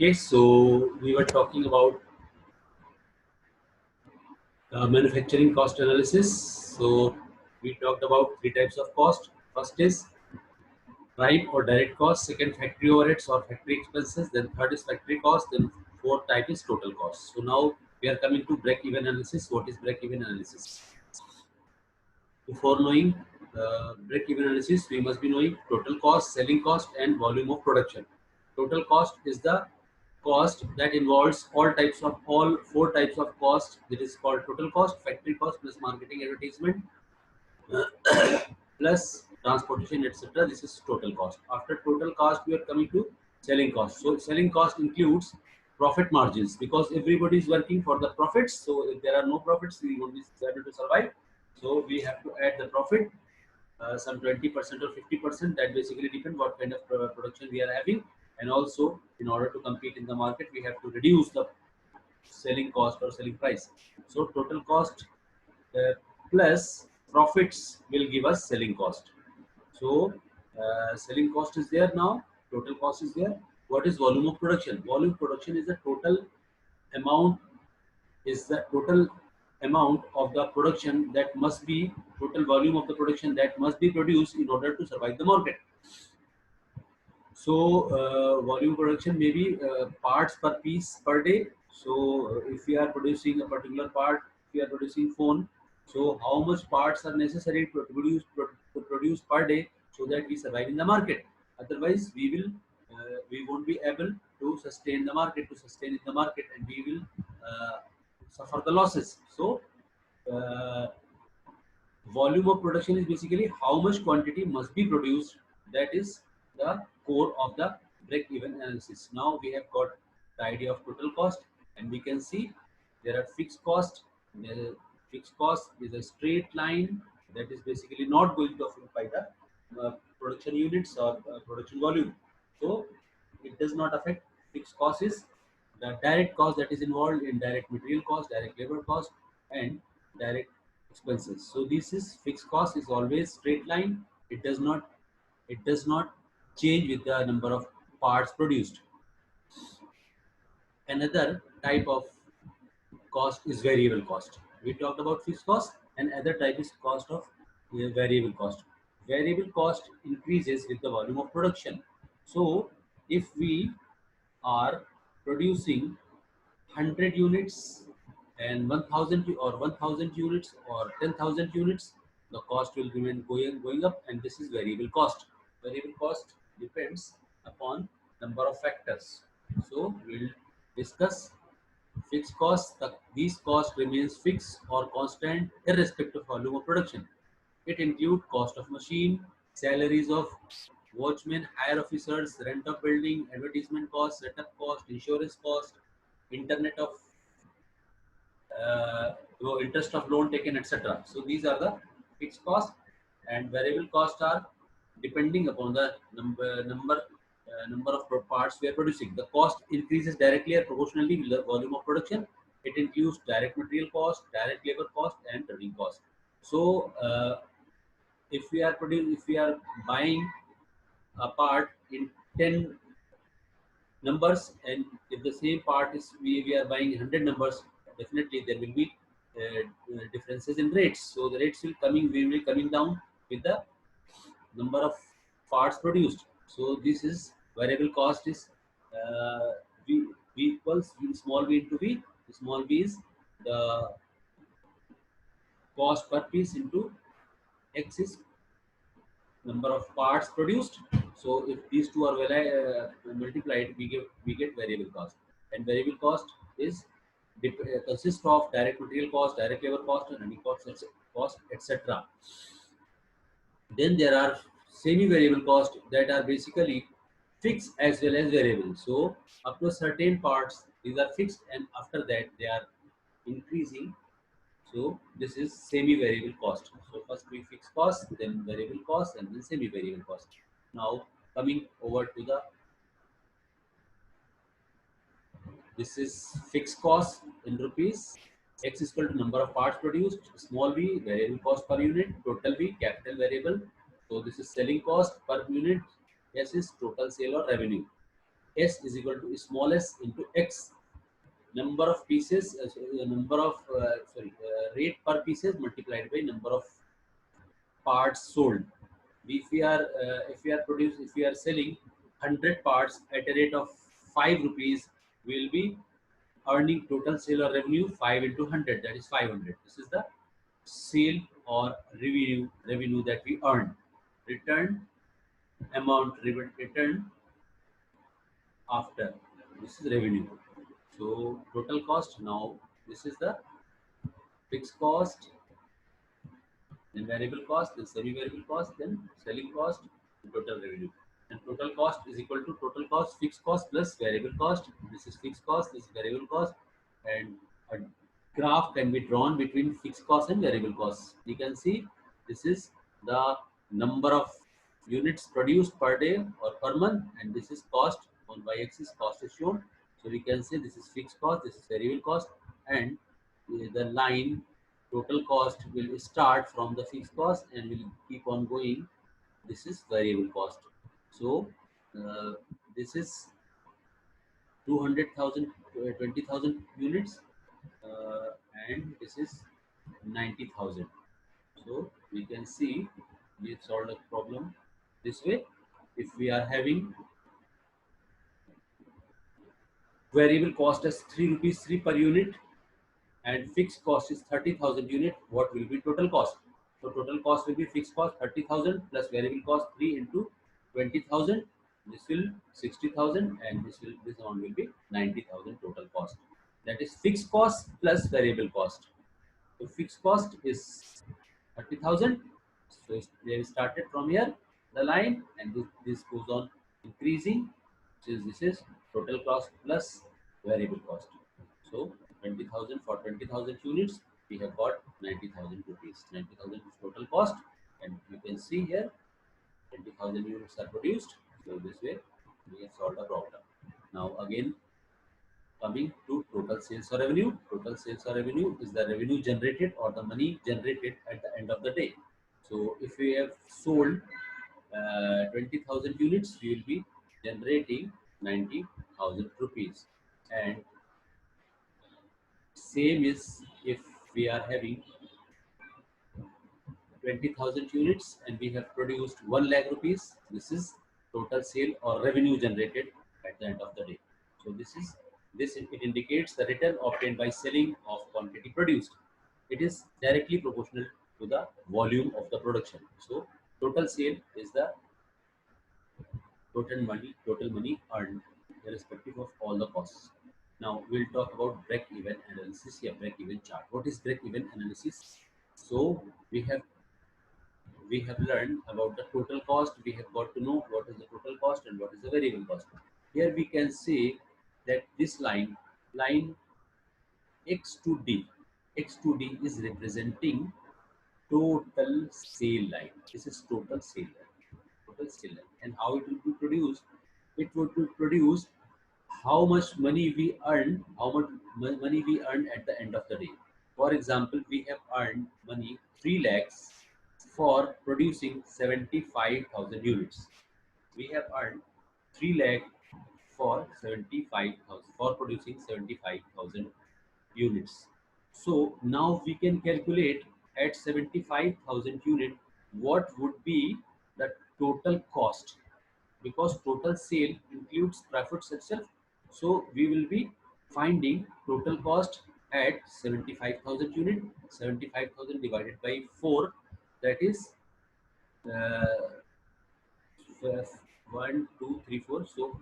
Okay, so we were talking about manufacturing cost analysis. So we talked about three types of cost. First is prime or direct cost. Second, factory overheads or factory expenses. Then third is factory cost. Then fourth type is total cost. So now we are coming to break-even analysis. What is break-even analysis? Before knowing break-even analysis, we must be knowing total cost, selling cost, and volume of production. Total cost is the cost that involves all four types of cost. That is called total cost: factory cost plus marketing, advertisement, plus transportation, etc. This is total cost. After total cost, we are coming to selling cost. So selling cost includes profit margins because everybody is working for the profits. So if there are no profits, we won't be able to survive. So we have to add the profit, some 20% or 50%. That basically depends what kind of production we are having. And also, in order to compete in the market, we have to reduce the selling cost or selling price. So total cost uh, plus profits will give us selling cost. So selling cost is there now, total cost is there. What is volume of production? Volume production is the amount total amount of the production that must be total volume of the production that must be produced in order to survive the market. So volume production may be parts per piece per day. So if we are producing a particular part, if we are producing phone, so how much parts are necessary to produce per day so that we survive in the market? Otherwise, we won't be able to sustain the market, and we will suffer the losses. So uh, volume of production is basically how much quantity must be produced. That is the core of the break even analysis. Now we have got the idea of total cost, and we can see there are fixed cost. The fixed cost is a straight line that is basically not going to affect by the production units or production volume. So it does not affect. Fixed cost is the direct cost that is involved in direct material cost, direct labor cost, and direct expenses. So this is fixed cost is always straight line. It does not change with the number of parts produced. Another type of cost is variable cost. We talked about fixed cost, and other type is cost of variable cost. Variable cost increases with the volume of production. So if we are producing 100 units and 1000 units or 10,000 units, the cost will remain going up, and this is variable cost. Variable cost depends upon number of factors. So we'll discuss fixed costs. These costs remains fixed or constant irrespective of volume of production. It includes cost of machine, salaries of watchmen, hire officers, rent of building, advertisement cost, setup cost, insurance cost, internet of interest of loan taken, etc. So these are the fixed costs, and variable costs are depending upon the number of parts we are producing. The cost increases directly or proportionally with the volume of production. It includes direct material cost, direct labor cost, and running cost. So if we are buying a part in 10 numbers, and if the same part is we are buying 100 numbers, definitely there will be differences in rates. So the rates will be coming down with the number of parts produced. So this is variable cost is uh, v equals small v into v. Small v is the cost per piece into x is number of parts produced. So if these two are multiplied, we get variable cost. And variable cost is consists of direct material cost, direct labor cost, and running cost, etc. Then there are semi-variable costs that are basically fixed as well as variable. So up to certain parts, these are fixed, and after that they are increasing. So this is semi-variable cost. So first we fix cost, then variable cost, and then semi-variable cost. Now coming over to the this is fixed cost in rupees. X is equal to number of parts produced. Small v variable cost per unit. Total V capital variable. So this is selling cost per unit. S is total sale or revenue. S is equal to small s into X. Number of pieces, number of rate per pieces multiplied by number of parts sold. If we are selling 100 parts at a rate of 5 rupees, we will be earning total sale or revenue 5 into 100, that is 500. This is the sale or revenue that we earn. Return amount returned after, this is revenue. So total cost, now this is the fixed cost, then variable cost, then semi-variable cost, then selling cost, and total revenue. And total cost is equal to total cost, fixed cost plus variable cost. This is fixed cost, this is variable cost, and a graph can be drawn between fixed cost and variable costs. You can see this is the number of units produced per day or per month, and this is cost. On y-axis, cost is shown. So we can say this is fixed cost, this is variable cost, and the line total cost will start from the fixed cost and will keep on going. This is variable cost. So uh, this is 200,000, 20,000 units, uh, and this is 90,000. So we can see we solved the problem this way. If we are having variable cost as 3 rupees 3 per unit and fixed cost is 30,000 unit, what will be total cost? So total cost will be fixed cost 30,000 plus variable cost 3 into 20,000. This will 60,000, and this amount will be 90,000 total cost. That is fixed cost plus variable cost. So fixed cost is 30,000. So they started from here, the line, and this goes on increasing. This is total cost plus variable cost. So 20,000 for 20,000 units, we have got 90,000 rupees. 90,000 is total cost, and you can see here 20,000 units are produced. So this way we have solved the problem. Now again, coming to total sales or revenue. Total sales or revenue is the revenue generated or the money generated at the end of the day. So if we have sold 20,000 units, we will be generating 90,000 rupees. And same is if we are having 20,000 units and we have produced 1 lakh rupees. This is total sale or revenue generated at the end of the day. So it indicates the return obtained by selling of quantity produced. It is directly proportional to the volume of the production. So total sale is the total money earned irrespective of all the costs. Now we'll talk about break-even analysis here, break-even chart. What is break-even analysis? So we have learned about the total cost. We have got to know what is the total cost and what is the variable cost. Here we can say that this line X to D, X to D is representing total sale line. This is total sale line, total sale line. And how it will be produced? It would be produced how much money we earn, how much money we earn at the end of the day. For example, we have earned money 3 lakhs for producing 75,000 units. We have earned 3 lakh for 75,000 for producing 75,000 units. So now we can calculate at 75,000 unit what would be the total cost, because total sale includes profits itself. So we will be finding total cost at 75,000 unit. 75,000 divided by 4, that is uh, 1, 2, 3, 4. So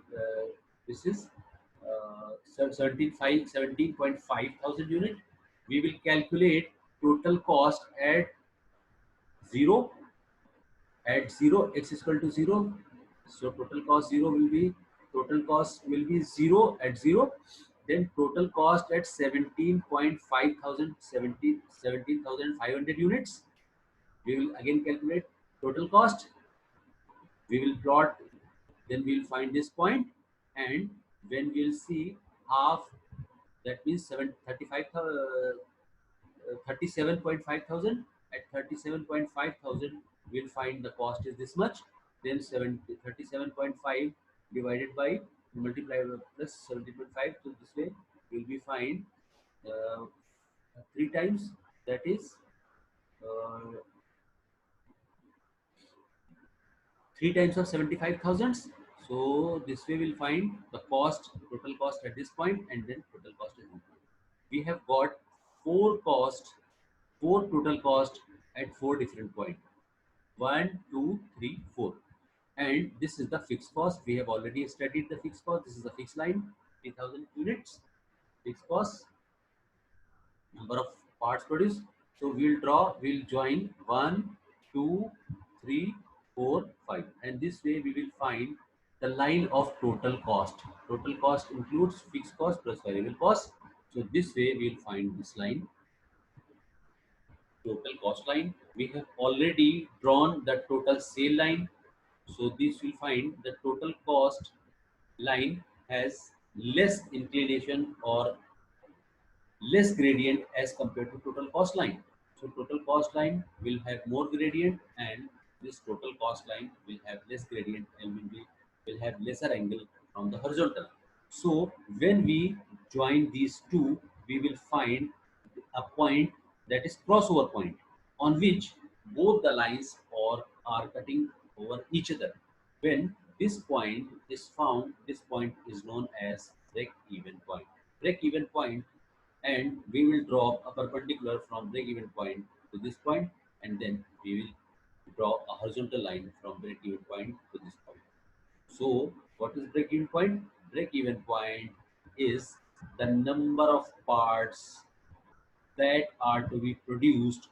this is 17.5 thousand unit. We will calculate total cost at 0. At 0, x is equal to 0. So total cost will be 0 at 0. Then total cost at 17.5 thousand, 17,500 units. We will again calculate total cost. We will plot, then we will find this point, and when we will see half, that means 37.5 thousand. At 37.5 thousand, we'll find the cost is this much. Then 37.5 divided by multiply plus 17.5. So this way will be find uh, 3 times, that is uh, 3 times of 75,000. So this way we'll find the cost, total cost at this point, and then total cost at this point. We have got four total cost at four different points. 1, 2, 3, 4. And this is the fixed cost. We have already studied the fixed cost. This is the fixed line, 3,000 units. Fixed cost, number of parts produced. So we'll join 1, 2, 3, 4, 5. And this way we will find the line of total cost. Total cost includes fixed cost plus variable cost. So this way we'll find this line, total cost line. We have already drawn the total sale line. So this will find the total cost line has less inclination or less gradient as compared to total cost line. So total cost line will have more gradient, and this total cost line will have less gradient and will have lesser angle from the horizontal. So when we join these two, we will find a point, that is crossover point, on which both the lines are cutting over each other. When this point is found, this point is known as break-even point. Break-even point, and we will draw a perpendicular from break-even point to this point, and then we will draw a horizontal line from break-even point to this point. So what is break-even point? Break-even point is the number of parts that are to be produced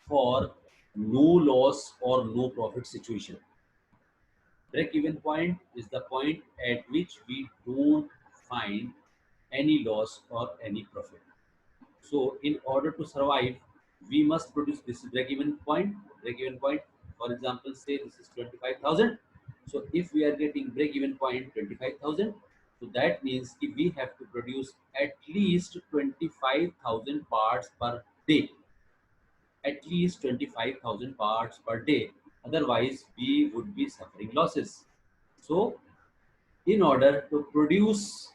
for no loss or no profit situation. Break-even point is the point at which we don't find any loss or any profit. So in order to survive, we must produce this break-even point. Break-even point, for example, say this is 25,000. So if we are getting break-even point 25,000, so that means if we have to produce at least 25,000 parts per day, at least 25,000 parts per day. Otherwise, we would be suffering losses. So in order to produce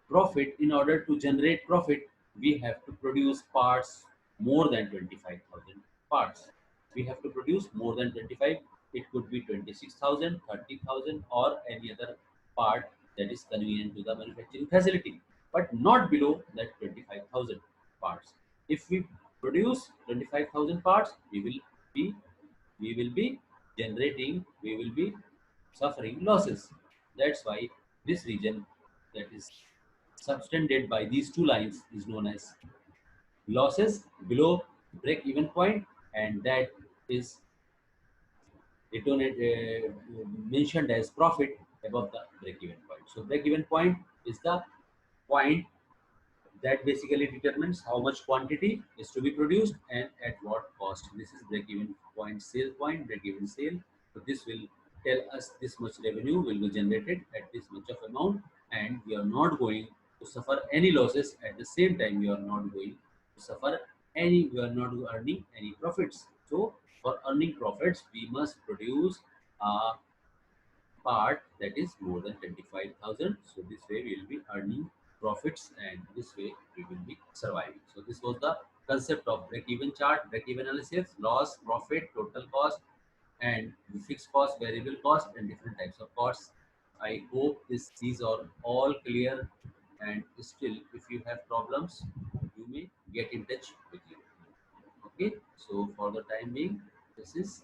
profit, in order to generate profit, we have to produce parts more than 25,000 parts. We have to produce more than 25. It could be 26,000, 30,000, or any other part that is convenient to the manufacturing facility, but not below that 25,000 parts. If we produce 25,000 parts, we will be we will be suffering losses. That's why this region that is subtended by these two lines is known as losses below break-even point, and that is mentioned as profit above the break-even point. So break-even point is the point that basically determines how much quantity is to be produced and at what cost. This is break-even point, sale point, break-even sale. So this will tell us this much revenue will be generated at this much of amount, and we are not going to suffer any losses. At the same time, we are not going to suffer we are not earning any profits. So for earning profits, we must produce a part that is more than 25,000. So this way we will be earning profits, and this way we will be surviving. So this was the concept of break-even chart, break-even analysis, loss, profit, total cost, and fixed cost, variable cost, and different types of costs. I hope these are all clear, and still if you have problems, you may get in touch with you. Okay, so for the time being, this is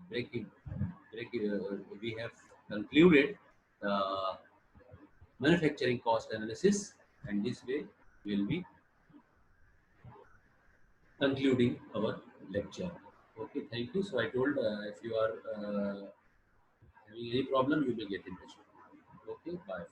breaking. We have concluded the manufacturing cost analysis, and this way we will be concluding our lecture. Okay, thank you. So I told if you are having any problem, you may get in touch with me. Okay, bye.